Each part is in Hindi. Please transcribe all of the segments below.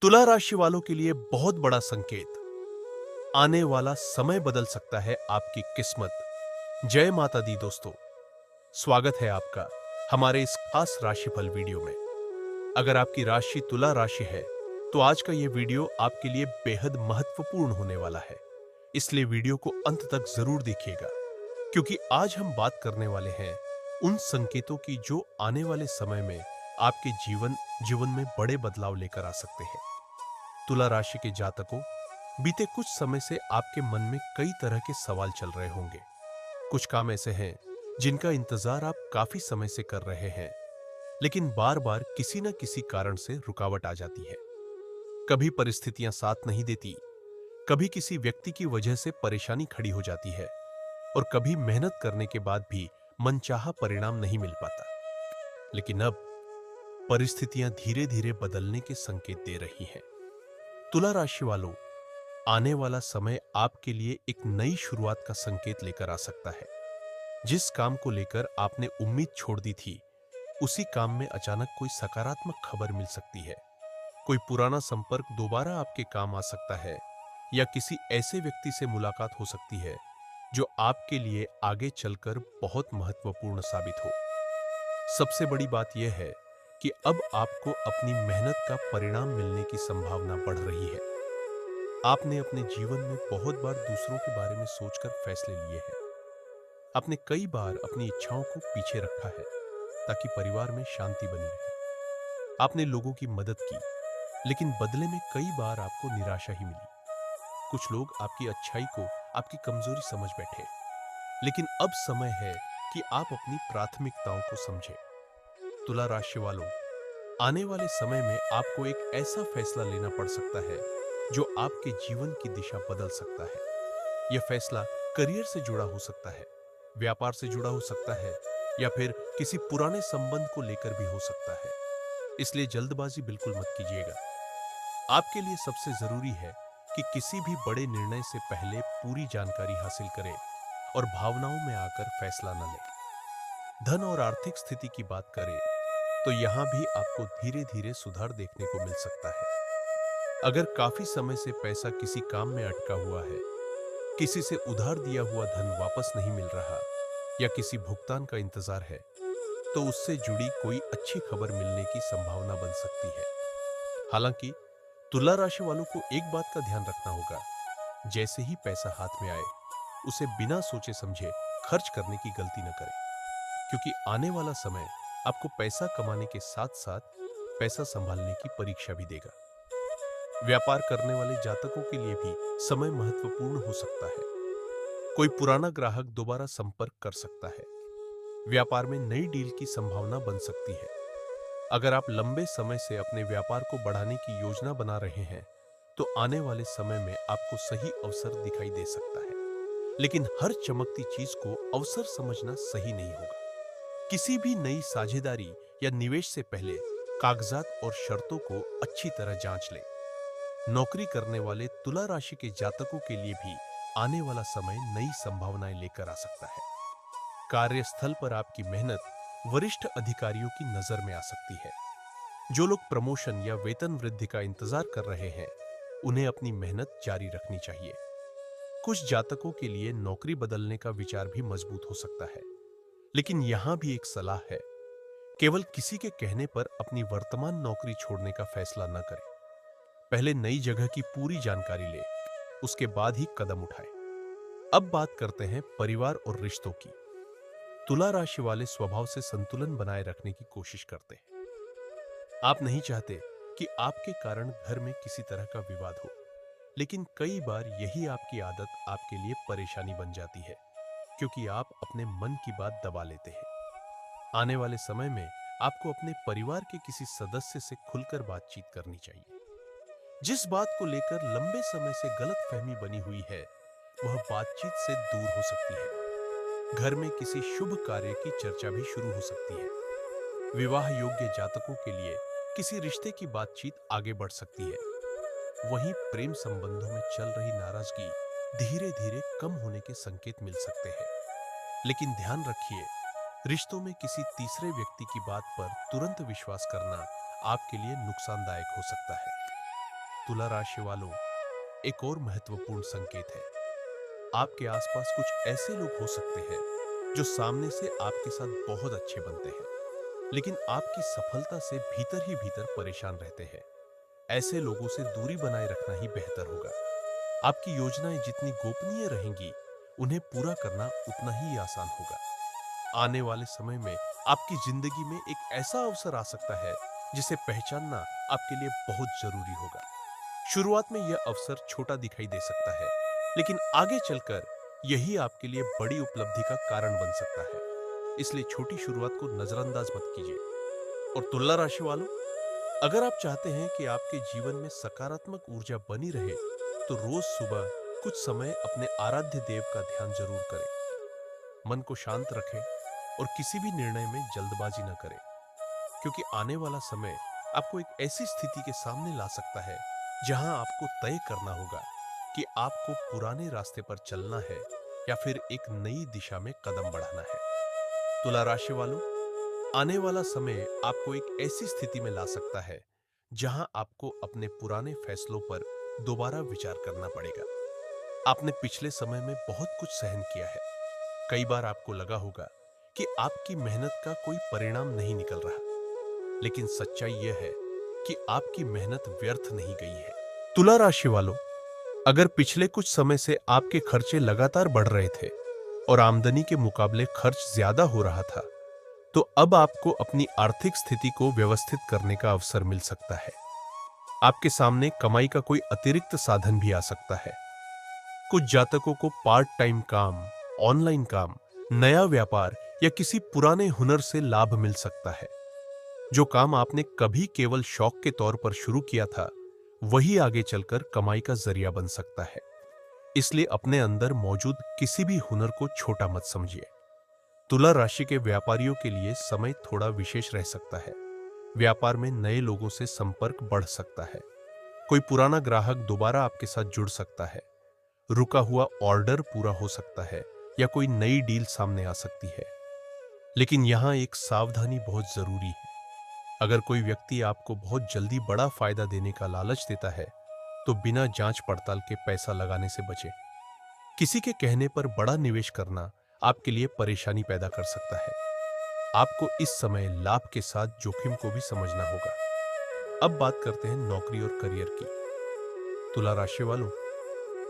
तुला राशि वालों के लिए बहुत बड़ा संकेत। आने वाला समय बदल सकता है आपकी किस्मत। जय माता दी दोस्तों, स्वागत है आपका हमारे इस खास राशिफल वीडियो में। अगर आपकी राशि तुला राशि है तो आज का यह वीडियो आपके लिए बेहद महत्वपूर्ण होने वाला है। इसलिए वीडियो को अंत तक जरूर देखिएगा, क्योंकि आज हम बात करने वाले हैं उन संकेतों की जो आने वाले समय में आपके जीवन में बड़े बदलाव लेकर आ सकते हैं। तुला राशि के जातकों, बीते कुछ समय से आपके मन में कई तरह के सवाल चल रहे होंगे। कुछ काम ऐसे हैं जिनका इंतजार आप काफी समय से कर रहे हैं, लेकिन बार बार किसी न किसी कारण से रुकावट आ जाती है। कभी परिस्थितियां साथ नहीं देती, कभी किसी व्यक्ति की वजह से परेशानी खड़ी हो जाती है, और कभी मेहनत करने के बाद भी मनचाहा परिणाम नहीं मिल पाता। लेकिन अब परिस्थितियां धीरे धीरे बदलने के संकेत दे रही हैं। तुला राशि वालों, आने वाला समय आपके लिए एक नई शुरुआत का संकेत लेकर आ सकता है। जिस काम को लेकर आपने उम्मीद छोड़ दी थी, उसी काम में अचानक कोई सकारात्मक खबर मिल सकती है। कोई पुराना संपर्क दोबारा आपके काम आ सकता है, या किसी ऐसे व्यक्ति से मुलाकात हो सकती है जो आपके लिए आगे चलकर बहुत महत्वपूर्ण साबित हो। सबसे बड़ी बात यह है कि अब आपको अपनी मेहनत का परिणाम मिलने की संभावना बढ़ रही है। आपने अपने जीवन में बहुत बार दूसरों के बारे में सोचकर फैसले लिए हैं। आपने कई बार अपनी इच्छाओं को पीछे रखा है ताकि परिवार में शांति बनी रहे। आपने लोगों की मदद की, लेकिन बदले में कई बार आपको निराशा ही मिली। कुछ लोग आपकी अच्छाई को आपकी कमजोरी समझ बैठे, लेकिन अब समय है कि आप अपनी प्राथमिकताओं को समझें। तुला राशि वालों, आने वाले समय में आपको एक ऐसा फैसला लेना पड़ सकता है जो आपके जीवन की दिशा बदल सकता है। यह फैसला करियर से जुड़ा हो सकता है, व्यापार से जुड़ा हो सकता है, या फिर किसी पुराने संबंध को लेकर भी हो सकता है। इसलिए जल्दबाजी बिल्कुल मत कीजिएगा। आपके लिए सबसे जरूरी है कि किसी भी बड़े निर्णय से पहले पूरी जानकारी हासिल करें और भावनाओं में आकर फैसला न लें। धन और आर्थिक स्थिति की बात करें तो यहां भी आपको धीरे धीरे सुधार देखने को मिल सकता है। अगर काफी समय से पैसा किसी काम में अटका हुआ है, किसी से उधार दिया हुआ धन वापस नहीं मिल रहा, या किसी भुगतान का इंतजार है, तो उससे जुड़ी कोई अच्छी खबर मिलने की संभावना बन सकती है। हालांकि तुला राशि वालों को एक बात का ध्यान रखना होगा, जैसे ही पैसा हाथ में आए उसे बिना सोचे समझे खर्च करने की गलती न करें, क्योंकि आने वाला समय आपको पैसा कमाने के साथ साथ पैसा संभालने की परीक्षा भी देगा। व्यापार करने वाले जातकों के लिए भी समय महत्वपूर्ण हो सकता है। कोई पुराना ग्राहक दोबारा संपर्क कर सकता है। व्यापार में नई डील की संभावना बन सकती है। अगर आप लंबे समय से अपने व्यापार को बढ़ाने की योजना बना रहे हैं, तो आने वाले समय में आपको सही अवसर दिखाई दे सकता है। लेकिन हर चमकती चीज को अवसर समझना सही नहीं होगा। किसी भी नई साझेदारी या निवेश से पहले कागजात और शर्तों को अच्छी तरह जांच लें। नौकरी करने वाले तुला राशि के जातकों के लिए भी आने वाला समय नई संभावनाएं लेकर आ सकता है। कार्यस्थल पर आपकी मेहनत वरिष्ठ अधिकारियों की नजर में आ सकती है। जो लोग प्रमोशन या वेतन वृद्धि का इंतजार कर रहे हैं, उन्हें अपनी मेहनत जारी रखनी चाहिए। कुछ जातकों के लिए नौकरी बदलने का विचार भी मजबूत हो सकता है, लेकिन यहां भी एक सलाह है, केवल किसी के कहने पर अपनी वर्तमान नौकरी छोड़ने का फैसला न करें। पहले नई जगह की पूरी जानकारी लें, उसके बाद ही कदम उठाएं। अब बात करते हैं परिवार और रिश्तों की। तुला राशि वाले स्वभाव से संतुलन बनाए रखने की कोशिश करते हैं। आप नहीं चाहते कि आपके कारण घर में किसी तरह का विवाद हो, लेकिन कई बार यही आपकी आदत आपके लिए परेशानी बन जाती है, क्योंकि आप अपने मन की बात दबा लेते हैं। आने वाले समय में आपको अपने परिवार के किसी सदस्य से खुलकर बातचीत करनी चाहिए। जिस बात को लेकर लंबे समय से गलतफहमी बनी हुई है, वह बातचीत से दूर हो सकती है। घर में किसी शुभ कार्य की चर्चा भी शुरू हो सकती है। विवाह योग्य जातकों के लिए किसी रिश्ते की बातचीत आगे बढ़ सकती है। वहीं प्रेम संबंधों में चल रही नाराजगी धीरे धीरे कम होने के संकेत मिल सकते हैं। लेकिन ध्यान रखिए, रिश्तों में किसी तीसरे व्यक्ति की बात पर तुरंत विश्वास करना आपके लिए नुकसानदायक हो सकता है। तुला राशि वालों, एक और महत्वपूर्ण संकेत है। आपके आसपास कुछ ऐसे लोग हो सकते हैं जो सामने से आपके साथ बहुत अच्छे बनते हैं, लेकिन आपकी सफलता से भीतर ही भीतर परेशान रहते हैं। ऐसे लोगों से दूरी बनाए रखना ही बेहतर होगा। आपकी योजनाएं जितनी गोपनीय रहेंगी, उन्हें पूरा करना उतना ही आसान होगा। आने वाले समय में आपकी जिंदगी में एक ऐसा अवसर आ सकता है जिसे पहचानना आपके लिए बहुत जरूरी होगा। शुरुआत में यह अवसर छोटा दिखाई दे सकता है, लेकिन आगे चलकर यही आपके लिए बड़ी उपलब्धि का कारण बन सकता है। इसलिए छोटी शुरुआत को नजरअंदाज मत कीजिए। और तुला राशि वालों, अगर आप चाहते हैं कि आपके जीवन में सकारात्मक ऊर्जा बनी रहे, तो रोज सुबह कुछ समय अपने आराध्य देव का ध्यान जरूर करें। मन को शांत रखें और किसी भी निर्णय में जल्दबाजी न करें, क्योंकि आने वाला समय आपको एक ऐसी स्थिति के सामने ला सकता है जहां आपको तय करना होगा कि आपको पुराने रास्ते पर चलना है या फिर एक नई दिशा में कदम बढ़ाना है। तुला राशि वालों, आने वाला समय आपको एक ऐसी स्थिति में ला सकता है जहां आपको अपने पुराने फैसलों पर दोबारा विचार करना पड़ेगा। आपने पिछले समय में बहुत कुछ सहन किया है। कई बार आपको लगा होगा कि आपकी मेहनत का कोई परिणाम नहीं निकल रहा, लेकिन सच्चाई यह है कि आपकी मेहनत व्यर्थ नहीं गई है। तुला राशि वालों, अगर पिछले कुछ समय से आपके खर्चे लगातार बढ़ रहे थे और आमदनी के मुकाबले खर्च ज्यादा हो रहा था, तो अब आपको अपनी आर्थिक स्थिति को व्यवस्थित करने का अवसर मिल सकता है। आपके सामने कमाई का कोई अतिरिक्त साधन भी आ सकता है। कुछ जातकों को पार्ट टाइम काम, ऑनलाइन काम, नया व्यापार या किसी पुराने हुनर से लाभ मिल सकता है। जो काम आपने कभी केवल शौक के तौर पर शुरू किया था, वही आगे चलकर कमाई का जरिया बन सकता है। इसलिए अपने अंदर मौजूद किसी भी हुनर को छोटा मत समझिए। तुला राशि के व्यापारियों के लिए समय थोड़ा विशेष रह सकता है। व्यापार में नए लोगों से संपर्क बढ़ सकता है। कोई पुराना ग्राहक दोबारा आपके साथ जुड़ सकता है। रुका हुआ ऑर्डर पूरा हो सकता है या कोई नई डील सामने आ सकती है। लेकिन यहां एक सावधानी बहुत जरूरी है। अगर कोई व्यक्ति आपको बहुत जल्दी बड़ा फायदा देने का लालच देता है, तो बिना जांच पड़ताल के पैसा लगाने से बचें। किसी के कहने पर बड़ा निवेश करना आपके लिए परेशानी पैदा कर सकता है। आपको इस समय लाभ के साथ जोखिम को भी समझना होगा। अब बात करते हैं नौकरी और करियर की। तुला राशि वालों,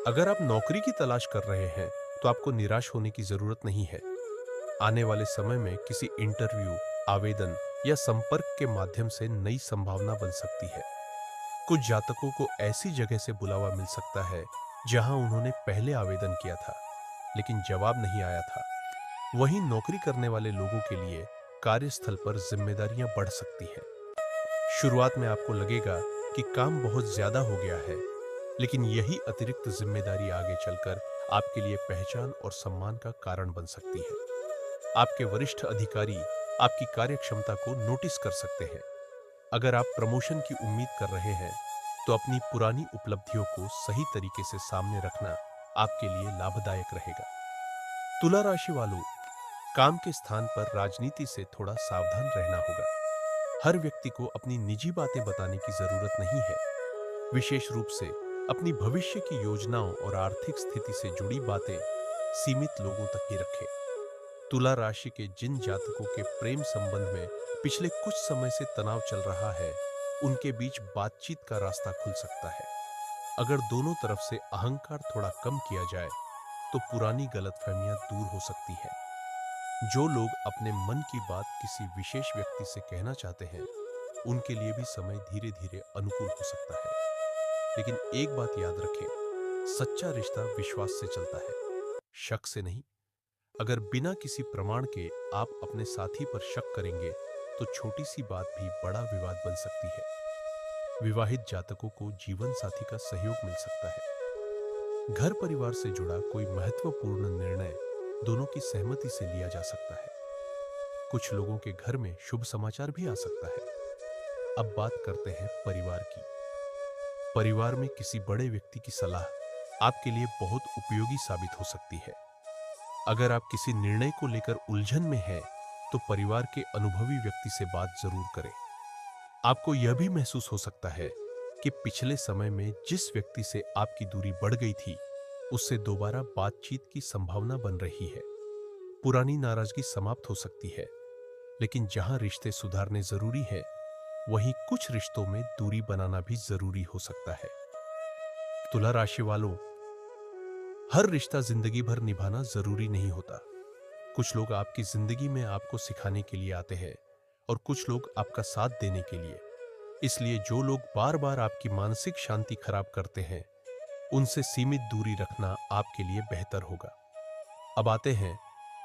अगर आप नौकरी की तलाश कर रहे हैं, तो आपको निराश होने की जरूरत नहीं है। आने वाले समय में किसी इंटरव्यू, आवेदन या संपर्क के माध्यम से नई संभावना बन सकती है। कुछ जातकों को ऐसी जगह से बुलावा मिल सकता है जहां उन्होंने पहले आवेदन किया था, लेकिन जवाब नहीं आया था। वहीं नौकरी करने वाले लोगों के लिए कार्यस्थल पर जिम्मेदारियां बढ़ सकती हैं। शुरुआत में आपको लगेगा कि काम बहुत ज्यादा हो गया है, लेकिन यही अतिरिक्त जिम्मेदारी आगे चलकर आपके लिए पहचान और सम्मान का कारण बन सकती है। आपके वरिष्ठ अधिकारी आपकी कार्यक्षमता को नोटिस कर सकते हैं। अगर आप प्रमोशन की उम्मीद कर रहे हैं, तो अपनी पुरानी उपलब्धियों को सही तरीके से सामने रखना आपके लिए लाभदायक रहेगा। तुला राशि वालों, काम के स्थान पर राजनीति से थोड़ा सावधान रहना होगा। हर व्यक्ति को अपनी निजी बातें बताने की जरूरत नहीं है। विशेष रूप से अपनी भविष्य की योजनाओं और आर्थिक स्थिति से जुड़ी बातें सीमित लोगों तक ही रखें। तुला राशि के जिन जातकों के प्रेम संबंध में पिछले कुछ समय से तनाव चल रहा है, उनके बीच बातचीत का रास्ता खुल सकता है। अगर दोनों तरफ से अहंकार थोड़ा कम किया जाए, तो पुरानी गलतफहमियां दूर हो सकती हैं। जो लोग अपने मन की बात किसी विशेष व्यक्ति से कहना चाहते हैं, उनके लिए भी समय धीरे धीरे अनुकूल हो सकता है। लेकिन एक बात याद रखें, सच्चा रिश्ता विश्वास से चलता है, शक से नहीं। अगर बिना किसी प्रमाण के आप अपने साथी पर शक करेंगे, तो छोटी सी बात भी बड़ा विवाद बन सकती है। विवाहित जातकों को जीवन साथी का सहयोग मिल सकता है। घर परिवार से जुड़ा कोई महत्वपूर्ण निर्णय दोनों की सहमति से लिया जा सकता है। कुछ लोगों के घर में शुभ समाचार भी आ सकता है। अब बात करते हैं परिवार की। परिवार में किसी बड़े व्यक्ति की सलाह आपके लिए बहुत उपयोगी साबित हो सकती है। अगर आप किसी निर्णय को लेकर उलझन में हैं, तो परिवार के अनुभवी व्यक्ति से बात जरूर करें। आपको यह भी महसूस हो सकता है कि पिछले समय में जिस व्यक्ति से आपकी दूरी बढ़ गई थी, उससे दोबारा बातचीत की संभावना बन रही है। पुरानी नाराजगी समाप्त हो सकती है, लेकिन जहां रिश्ते सुधारने जरूरी है, वहीं कुछ रिश्तों में दूरी बनाना भी जरूरी हो सकता है। तुला राशि वालों, हर रिश्ता जिंदगी भर निभाना जरूरी नहीं होता। कुछ लोग आपकी जिंदगी में आपको सिखाने के लिए आते हैं और कुछ लोग आपका साथ देने के लिए। इसलिए जो लोग बार बार आपकी मानसिक शांति खराब करते हैं, उनसे सीमित दूरी रखना आपके लिए बेहतर होगा। अब आते हैं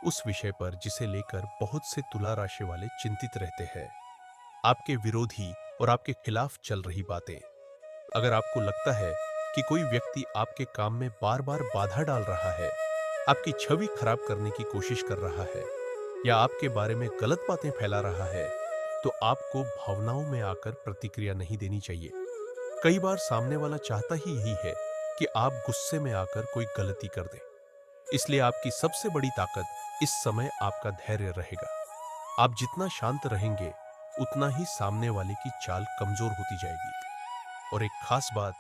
उस विषय पर जिसे लेकर बहुत से तुला राशि वाले चिंतित रहते हैं, आपके विरोधी और आपके खिलाफ चल रही बातें। अगर आपको लगता है कि कोई व्यक्ति आपके काम में बार बार बाधा डाल रहा है, आपकी छवि खराब करने की कोशिश कर रहा है या आपके बारे में गलत बातें फैला रहा है, तो आपको भावनाओं में आकर प्रतिक्रिया नहीं देनी चाहिए। कई बार सामने वाला चाहता ही यही है कि आप गुस्से में आकर कोई गलती कर दें। इसलिए आपकी सबसे बड़ी ताकत इस समय आपका धैर्य रहेगा। आप जितना शांत रहेंगे, उतना ही सामने वाले की चाल कमजोर होती जाएगी। और एक खास बात,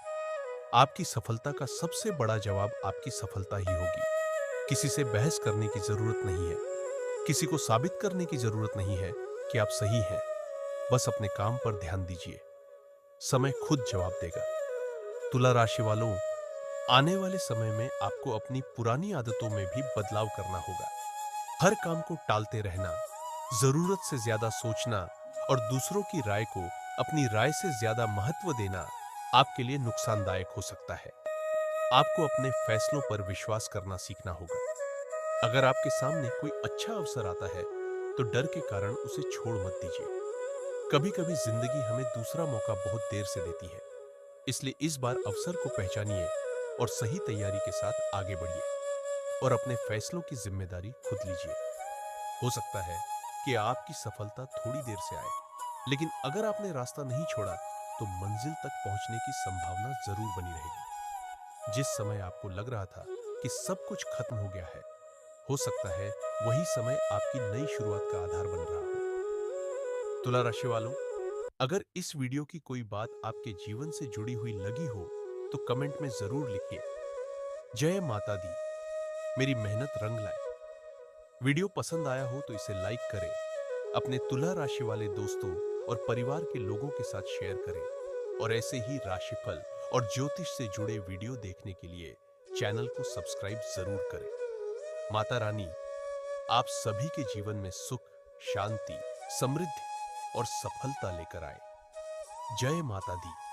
आपकी सफलता का सबसे बड़ा जवाब आपकी सफलता ही होगी। किसी से बहस करने की जरूरत नहीं है, किसी को साबित करने की जरूरत नहीं है कि आप सही हैं। बस अपने काम पर ध्यान दीजिए, समय खुद जवाब देगा। तुला राशि वालों, आने वाले समय में आपको अपनी पुरानी आदतों में भी बदलाव करना होगा। हर काम को टालते रहना, जरूरत से ज्यादा सोचना और दूसरों की राय को अपनी राय से ज्यादा महत्व देना आपके लिए नुकसानदायक हो सकता है। आपको अपने फैसलों पर विश्वास करना सीखना होगा। अगर आपके सामने कोई अच्छा अवसर आता है, तो डर के कारण उसे छोड़ मत दीजिए। कभी कभी जिंदगी हमें दूसरा मौका बहुत देर से देती है, इसलिए इस बार अवसर को पहचानिए और सही तैयारी के साथ आगे बढ़िए और अपने फैसलों की जिम्मेदारी खुद लीजिए। हो सकता है कि आपकी सफलता थोड़ी देर से आए, लेकिन अगर आपने रास्ता नहीं छोड़ा, तो मंजिल तक पहुंचने की संभावना जरूर बनी रहेगी। जिस समय आपको लग रहा था कि सब कुछ खत्म हो गया है, हो सकता है वही समय आपकी नई शुरुआत का आधार बन रहा हो। तुला राशि वालों, अगर इस वीडियो की कोई बात आपके जीवन से जुड़ी हुई लगी हो, तो कमेंट में जरूर लिखिए। जय माता दी, मेरी मेहनत रंग लाए। वीडियो पसंद आया हो तो इसे लाइक करें, अपने तुला राशि वाले दोस्तों और परिवार के लोगों के साथ शेयर करें और ऐसे ही राशिफल और ज्योतिष से जुड़े वीडियो देखने के लिए चैनल को सब्सक्राइब जरूर करें। माता रानी आप सभी के जीवन में सुख, शांति, समृद्धि और सफलता लेकर आए। जय माता दी।